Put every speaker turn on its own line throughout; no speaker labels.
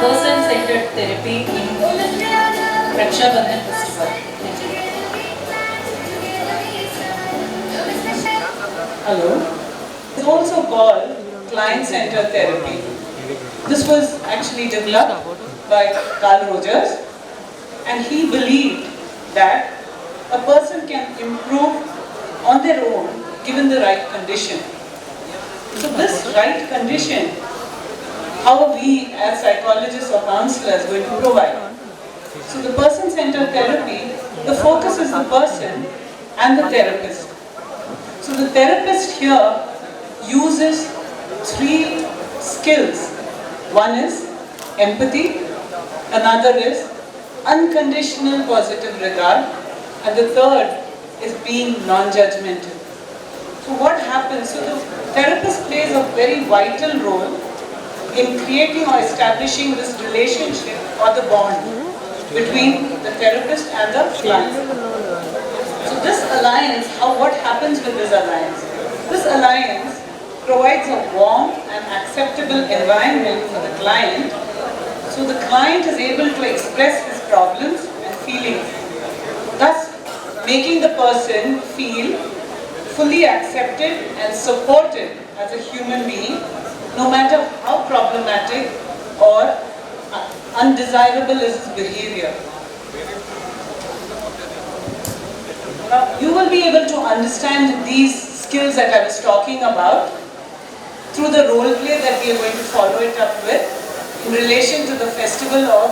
person-centered therapy in Raksha Bandhan Festival.
Hello. It's also called client-centered therapy. This was actually developed by Carl Rogers, and he believed that a person can improve on their own given the right condition. So this right condition, how are we as psychologists or counselors going to provide? So the person-centered therapy, the focus is the person and the therapist. So the therapist here uses 3 skills. One is empathy, another is unconditional positive regard, and the third is being non-judgmental. So what happens? So the therapist plays a very vital role in creating or establishing this relationship or the bond between the therapist and the client. So this alliance, what happens with this alliance? This alliance provides a warm and acceptable environment for the client, so the client is able to express his problems and feelings, thus making the person feel fully accepted and supported as a human being, no matter how problematic or undesirable is his behavior. Now, you will be able to understand these skills that I was talking about through the role play that we are going to follow it up with in relation to the festival of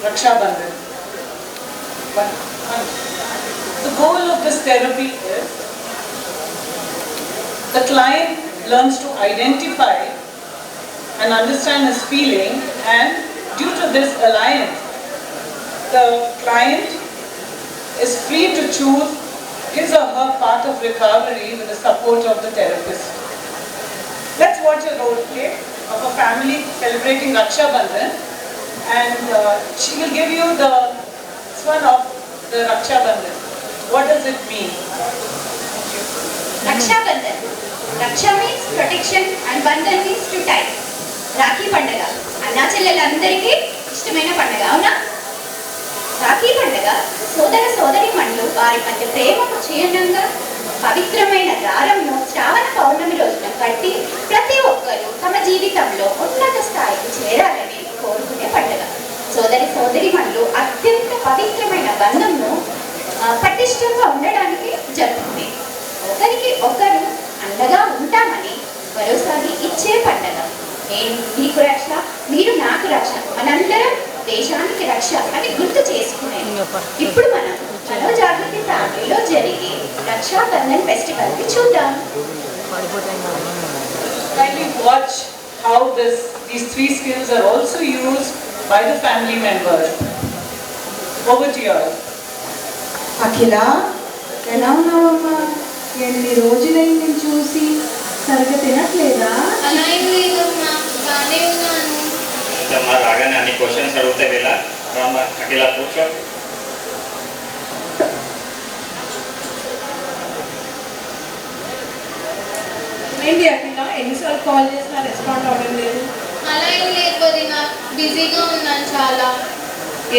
Raksha Bandhan. The goal of this therapy is the client learns to identify and understand his feeling, and due to this alliance, the client is free to choose his or her path of recovery with the support of the therapist. Let's watch a role play of a family celebrating Raksha Bandhan, and she will give you the one of the Raksha Bandhan. What does it mean?
Raksha Bandhan. Raksha means protection and Bandhan means to tie. Rakhi పండుగ అన్నా చెల్లెలందరికీ ఇష్టమైన పండుగ, అవునా? రాఖీ పండుగ సోదర సోదరీమణులు వారి మధ్య ప్రేమకు చిహ్నంగా పవిత్రమైన దారంను శ్రావణ పౌర్ణమి రోజున కట్టి ప్రతి ఒక్కరూ తమ జీవితంలో ఉన్నత స్థాయికి చేరాలని కోరుకునే పండుగ. సోదరి సోదరీమణులు అత్యంత పవిత్రమైన బంధంను పటిష్టంగా ఉండడానికి జరుగుతుంది. ఒకరికి ఒకరు అండగా ఉంటామని భరోసాని ఇచ్చే పండుగ. నేను నీకు రక్ష, మీరు నాకు రక్ష, మనందరం దేశానికి రక్ష అని గుర్తు చేసుకునేది. ఇప్పుడు మనం మనోజాగృతి ఫ్యామిలీలో జరిగే రక్షా బంధన్ ఫెస్టివల్ ని చూద్దాం.
Kindly watch how these 3 skills are also used by the family members. Over to you.
అఖిల, ఎలా ఉన్నావమ్మా? ఎన్ని రోజులైంది చూసి, సరిగ్గా తినట్లేదా?
అలా ఏం లేదమ్మా, బాగానే ఉన్నాను.
రాగానే అన్ని క్వశ్చన్స్ అడిగితే వెళ్ళ అఖిల కూర్చో.
ఏంటి అఖిల, ఎన్నిసార్లు కాల్ చేసినా రెస్పాండ్ అవ్వడం లేదు?
అలా ఏం లేదు వదినా, బిజీగా ఉన్నాను చాలా.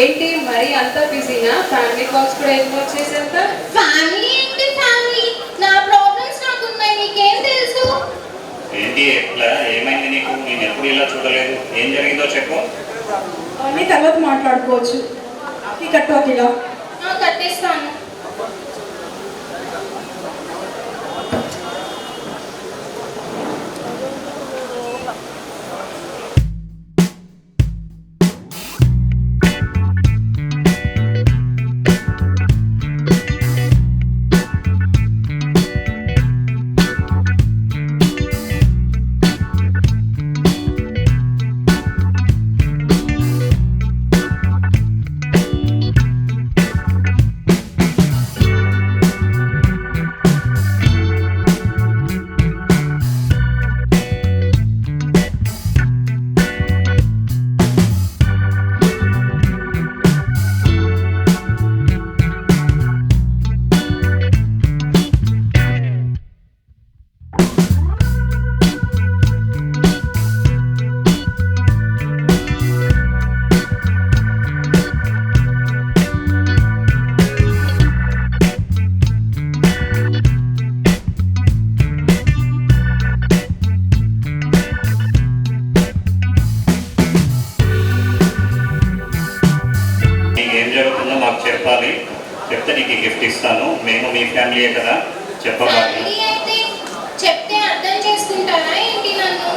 ఏంటి మరి అంతా బిజీనా? ఫ్యామిలీ కాల్స్ కూడా ఎక్కువ వచ్చేసేంత?
ఫ్యామిలీ ఏంటి ఫ్యామిలీ, నా ప్రాబ్లమ్స్ నాకున్నాయి, నీకేం తెలుసు?
ఏంటి ఎట్లా, ఏమైంది నీకు? నేను ఎప్పుడు ఇలా చూడలేదు. ఏం జరిగిందో చెప్పు.
అవన్నీ తర్వాత మాట్లాడుకోవచ్చు. ఈ కట్టు అఖిల.
కట్టేస్తాను.
కదా చెప్పవాలి.
ఫ్యామిలీ అయితే చెప్తే అర్థం చేసుకుంటారా ఏంటి నన్ను?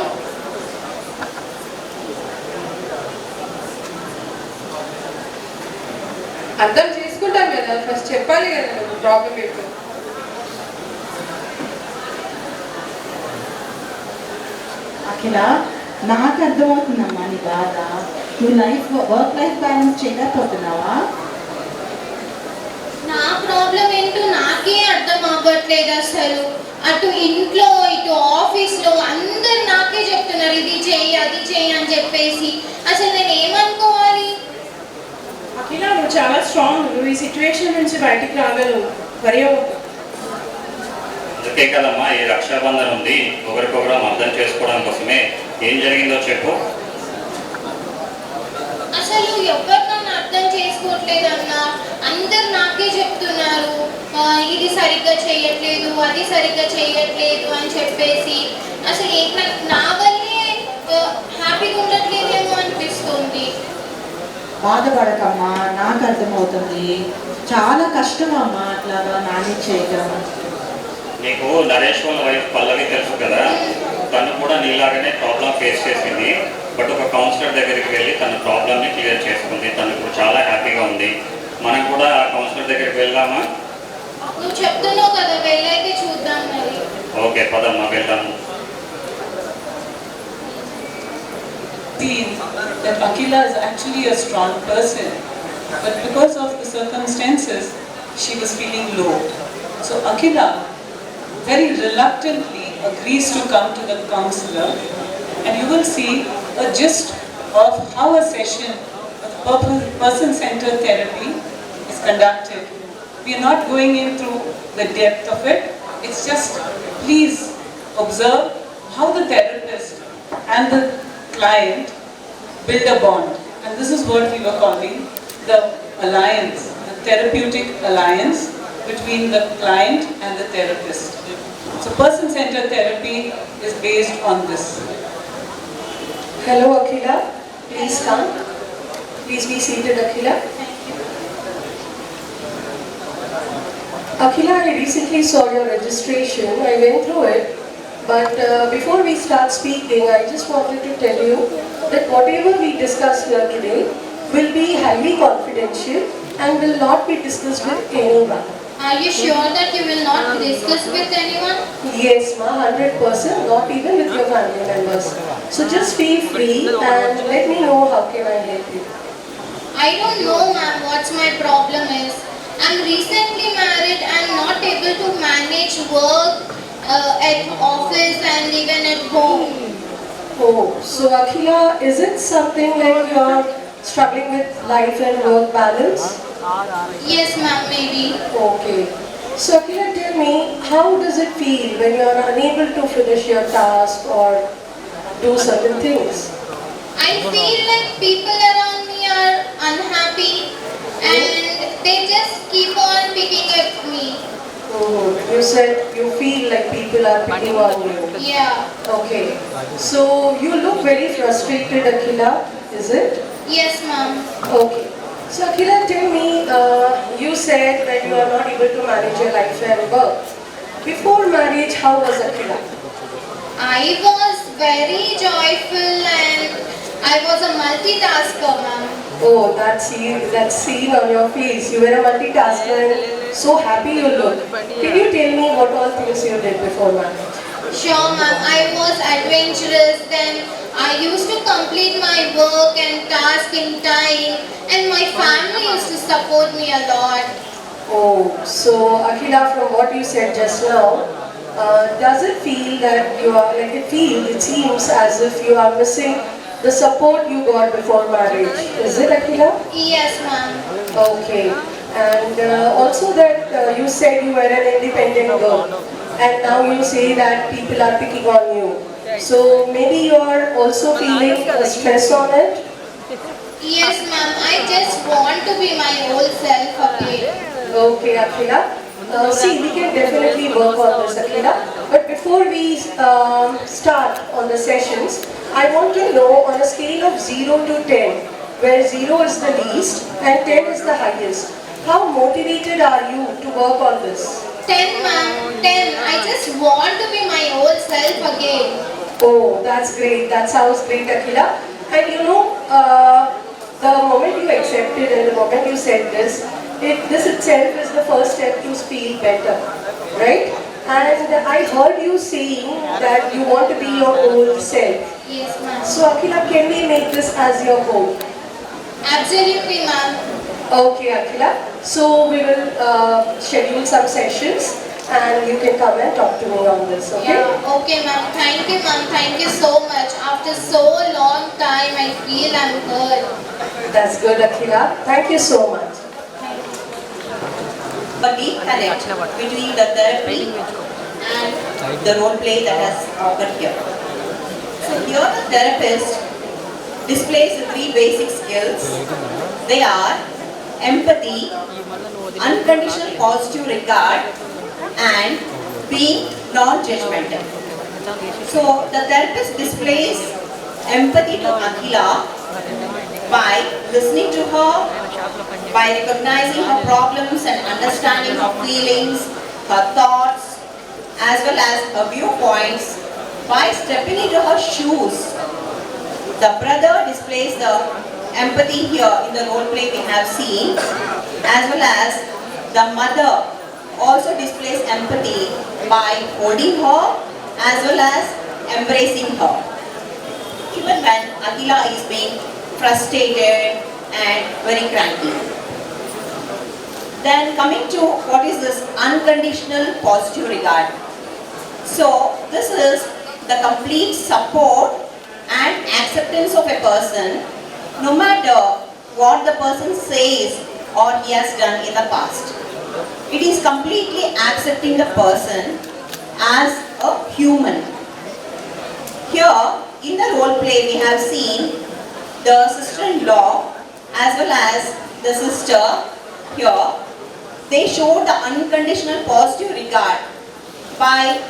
అర్థం చేసుకుంటాం కదా, ఫస్ట్ చెప్పాలి కదా నువ్వు ప్రాబ్లం ఏంటో.
అఖిల, నాకు అర్థమవుతుందమ్మా నీ బాధ. నువ్వు వర్క్ లైఫ్ బ్యాలెన్స్ చేయలేకపోతున్నావా?
నా ప్రాబ్లం ఏంటో నాకే అర్థం అవ్వట్లేదు అసలు. అటు ఇంట్లో ఇటు ఆఫీస్లో అందరు నాకే చెప్తున్నారు ఇది చెయ్యి అది చెయ్యి అని చెప్పేసి. అసలు నేను ఏమనుకోవాలి?
అఖిల, నువ్వు చాలా స్ట్రాంగ్. నువ్వు ఈ సిచ్యువేషన్ నుంచి బయటికి రాగలవు. వరి అవ్వకు.
అందుకే కదమ్మా ఈ రక్షాబంధన్ ఉంది, ఒకరికొకరు అర్థం చేసుకోవడం కోసమే. ఏం జరిగిందో చెప్పు.
అసలు ఎవరు నన్ను అర్థం చేసుకోవట్లేదన్నా. అందరు నాకే చెప్తున్నారు ఇది సరిగ్గా చేయట్లేదు అది సరిగ్గా చేయట్లేదు అని చెప్పేసి. అసలు నా వల్లే హ్యాపీగా ఉండట్లేదేమో అనిపిస్తుంది.
బాధపడకమ్మా, నాకు అర్థమవుతుంది. చాలా కష్టం అమ్మా అట్లాగా మేనేజ్ చేయడం.
నీకు నరేష్ వాళ్ళ వైఫ్ పల్లవి తెలుసు కదా, తను కూడా నీలాగానే ప్రాబ్లం ఫేస్ చేసింది. బట్ ఒక కౌన్సిలర్ దగ్గరికి వెళ్ళి తన ప్రాబ్లమ్ని క్లియర్ చేసుకుంది. తను ఇప్పుడు చాలా హ్యాపీగా ఉంది. మనం కూడా ఆ కౌన్సిలర్ దగ్గరికి వెళ్దామా?
నువ్వు చెప్తున్నావు కదా, వెళ్ళైతే చూద్దాం మరి.
ఓకే పదమ్మా వెళ్దాము.
See that Akila is actually a strong person, but because of the circumstances, she was feeling low. So Akila very reluctantly agrees to come to the counselor, and you will see a gist of how a session of person-centered therapy is conducted. We are not going into the depth of it. It's just please observe how the therapist and the client build a bond, and this is what we were calling the alliance, the therapeutic alliance between the client and the therapist. So person-centered therapy is based on this.
Hello Akila, please come. Please be seated Akila. Akila, I recently saw your registration. I went through it. But before we start speaking, I just wanted to tell you that whatever we discuss here today will be highly confidential and will not be discussed with anyone.
Are you sure that you will not discuss with anyone?
Yes, ma, 100%, not even with your family members. So just feel free and let me know how can I help you.
I don't know, ma'am, what's my problem is. I'm recently married and not able to manage work at office and even at home.
Oh, so Akila, is it something like you're struggling with life and work balance?
Yes, ma'am, maybe.
Okay. So Akila, tell me, how does it feel when you're unable to finish your task or do certain things?
I feel like people around me are unhappy and they just keep on picking at me.
Oh, you said you feel like people are picking on you.
Yeah.
Okay. So you look very frustrated, Akila, is it?
Yes, ma'am.
Okay. So Akila, tell me, you said that you are not able to manage your life and work. Before marriage, how was Akila?
I was very joyful and I was a multitasker, ma'am.
Oh, that scene on your face. You were a multitasker and so happy you look. Can you tell me what all things you did before marriage?
Sure, ma'am. I was adventurous. Then I used to complete my work and task in time, and my family used to support me a lot.
Oh, so Akila, from what you said just now, does it feel that you are like it seems as if you are missing the support you got before marriage? Is it Akila?
Yes, ma'am.
Okay. And also that you said you were an independent girl, and now you say that people are picking on you. So maybe you are also feeling stress on it?
Yes, ma'am. I just want to be my old self again.
Okay, Akila. See, we can definitely work on this, Akila. But before we start on the sessions, I want to know on a scale of 0 to 10, where 0 is the least and 10 is the highest, how motivated are you to work on this?
10, ma'am. 10. I just want to be my old self again.
Oh, that's great. That sounds great, Akhila. And you know, the moment you accepted and the moment you said this, this itself is the first step to feel better, right? And I heard you saying that you want to be your old self.
Yes, ma'am.
So Akhila, can we make this as your goal?
Absolutely, ma'am.
Okay, Akhila. So we will schedule some sessions and you can come and talk to me on this, okay?
Yeah, okay, ma'am. Thank you, ma'am. Thank you so much. After so long time, I feel I'm heard.
That's good, Akhila. Thank you so much.
But we connect between the therapy and the role play that has occurred here. So here the therapist displays the 3 basic skills. They are empathy, unconditional positive regard, and being non-judgmental. So the therapist displays empathy to Akhila by listening to her, by recognizing her problems and understanding her feelings, her thoughts, as well as her viewpoints, by stepping into her shoes. The brother displays the empathy here in the role play we have seen, as well as the mother also displays empathy by holding her as well as embracing her. Even when Akhila is being frustrated and very cranky. Then coming to what is this unconditional positive regard. So this is the complete support and acceptance of a person no matter what the person says or he has done in the past. It is completely accepting the person as a human. Here in the role play we have seen the sister-in-law as well as the sister here. They show the unconditional positive regard by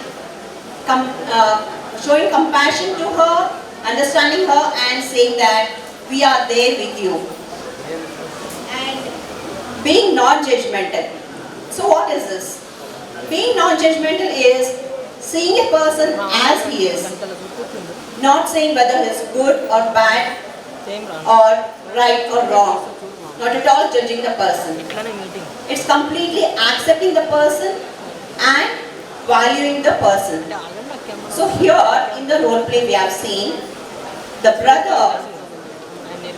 showing compassion to her, understanding her and saying that we are there with you. And being non-judgmental. So what is this? Being non-judgmental is seeing a person as he is, not saying whether he is good or bad or right or wrong, not at all judging the person. It's completely accepting the person and valuing the person. So here in the role play we have seen the brother,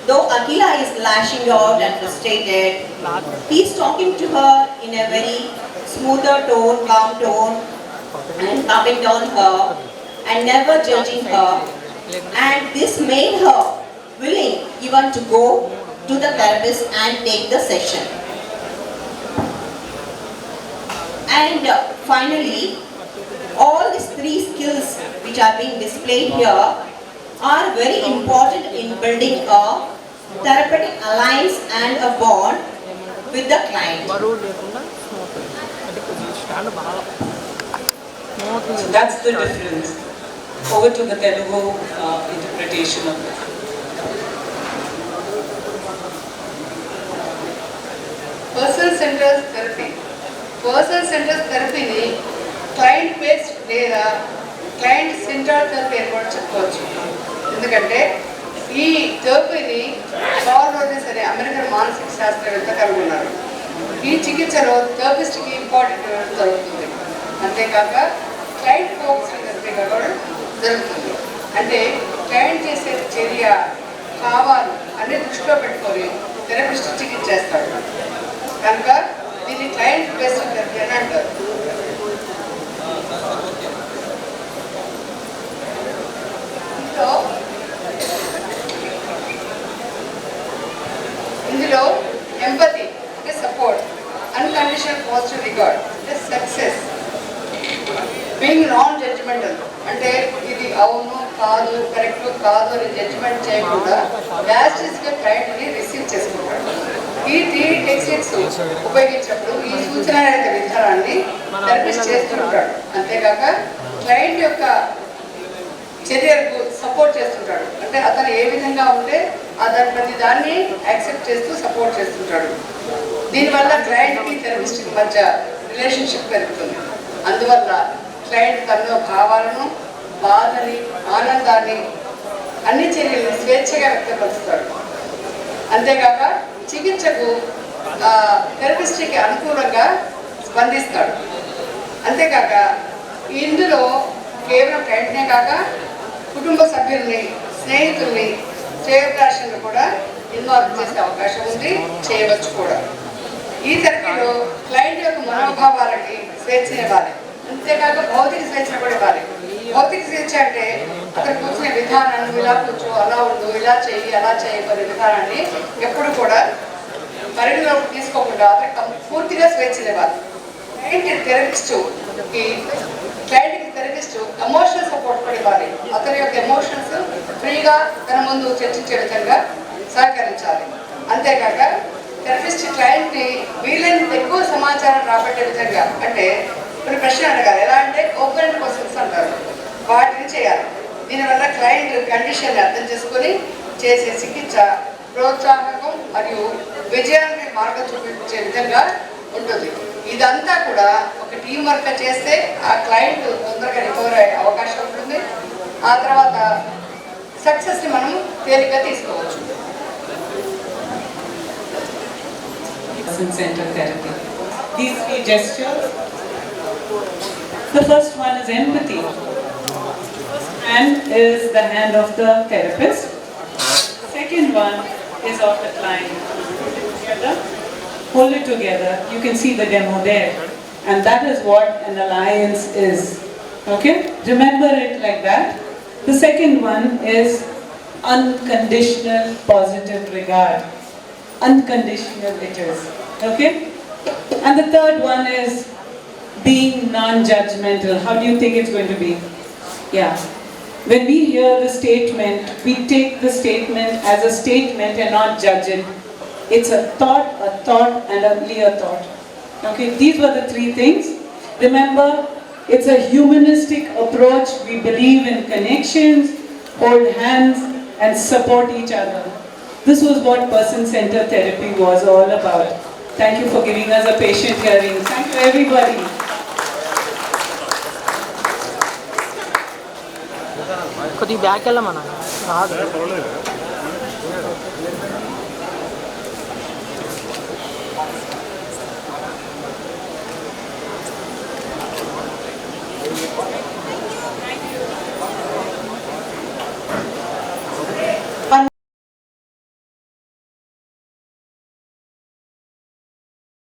though Akhila is lashing out and frustrated, he's talking to her in a very smoother tone, calm tone, and calming down her and never judging her. And this made her willing even to go to the therapist and take the session. And finally, all these 3 skills which are being displayed here are very important in building a therapeutic alliance and a bond with the client.
So that's the difference. Over to the Telugu interpretation of it.
Personal centres therapy. Personal centres థెరపీని client based లేదా client centre therapy అని కూడా చెప్పుకోవచ్చు. ఎందుకంటే ఈ థెరపీని Carl Rogers అనే American మానసిక శాస్త్రవేత్త కనుగొన్నారు. ఈ చికిత్సలో థెరపిస్ట్కి ఇంపార్టెంట్ జరుగుతుంది. అంతేకాక క్లయింట్ ఫోకస్ థెరపీ కూడా జరుగుతుంది. అంటే క్లయింట్ చేసే చర్య భావాలు అన్ని దృష్టిలో పెట్టుకొని థెరపిస్ట్ చికిత్స చేస్తాడు. కనుక దీన్ని క్లయింట్ బేస్డ్ థెరపీ అని అంటారు. ఇందులో ఎంపతి అంటే సపోర్ట్, అన్కండిషనల్ పాజిటివ్ రిగార్డ్ అంటే సక్సెస్, బీయింగ్ నాన్ జడ్జిమెంటల్ అంటే ఇది అవును కాదు కరెక్ట్ కాదు అని జడ్జిమెంట్ చేయకుండా యాస్టిస్గా క్లయింట్ని రిసీవ్ చేసుకుంటాడు. ఈ 3 టెక్నిక్స్ ఉపయోగించినప్పుడు ఈ సూచన విధానాన్ని థెరపిస్ట్ చేస్తుంటాడు. అంతేకాక క్లయింట్ యొక్క చర్యలకు సపోర్ట్ చేస్తుంటాడు. అంటే అతను ఏ విధంగా ఉంటే అతను ప్రతి దాన్ని యాక్సెప్ట్ చేస్తూ సపోర్ట్ చేస్తుంటాడు. దీనివల్ల క్లయింట్కి థెరపిస్ట్కి మధ్య రిలేషన్షిప్ పెరుగుతుంది. అందువల్ల క్లయింట్ తనలో భావాలను, బాధని, ఆనందాన్ని, అన్ని చర్యలను స్వేచ్ఛగా వ్యక్తపరుస్తాడు. అంతేకాక చికిత్సకు థెరపిస్ట్కి అనుకూలంగా స్పందిస్తాడు. అంతేకాక ఇందులో కేవలం క్లయింట్నే కాక కుటుంబ సభ్యుల్ని, స్నేహితుల్ని, శ్రేయోభిలాషులను కూడా ఇన్వాల్వ్ చేసే అవకాశం ఉంది, చేయవచ్చు కూడా. ఈ థెరపీలో క్లయింట్ యొక్క మనోభావాలకి స్వేచ్ఛనివ్వాలి, అంతేకాక భౌతిక స్వేచ్ఛను కూడా ఇవ్వాలి. భౌతిక స్వేచ్ఛ అంటే అతను కూర్చునే విధానం, ఇలా కూర్చో, అలా ఉండు, ఇలా చేయి, అలా చేయబడే విధానాన్ని ఎప్పుడు కూడా పరిగణలోకి తీసుకోకుండా అతనికి పూర్తిగా స్వేచ్ఛనివ్వాలి. క్లయింట్కి థెరపిస్ట్ ఎమోషనల్ సపోర్ట్ కూడా ఇవ్వాలి. అతని యొక్క ఎమోషన్స్ ఫ్రీగా తన ముందు చర్చించే విధంగా సహకరించాలి. అంతేకాక థెరపిస్ట్ క్లయింట్ని వీలైనంత ఎక్కువ సమాచారం రాబట్టే విధంగా, అంటే కొన్ని ప్రశ్నలు అడగాలి. ఎలా అంటే ఓపెన్ క్వశ్చన్స్ అంటారు, వాటిని చేయాలి. దీనివల్ల క్లయింట్ కండిషన్ని అర్థం చేసుకొని చేసే చికిత్స ప్రోత్సాహకం మరియు విజయానికి మార్గం చూపించే విధంగా ఉంటుంది. ఇదంతా కూడా ఒక టీం వర్క్ చేస్తే ఆ క్లయింట్ తొందరగా రికవర్ అయ్యే అవకాశం ఉంటుంది. ఆ తర్వాత సక్సెస్ని మనం తేలిగ్గా తీసుకోవచ్చు.
Center therapy. These three gestures. The first one is empathy. Hand is the hand of the therapist. Second one is of the client. Together, hold it together. You can see the demo there, and that is what an alliance is. Okay, remember it like that. The second one is unconditional positive regard. Unconditional it is. Okay? And the third one is being non-judgmental. How do you think it's going to be? Yeah. When we hear the statement, we take the statement as a statement and not judge it. It's a thought, and only a thought. Okay? These were the three things. Remember, it's a humanistic approach. We believe in connections, hold hands, and support each other. This was what person-centered therapy was all about. Thank you for giving us a patient hearing. Thank you, everybody.
కొద్దిగా back వెళ్ళమన్నా రాదు.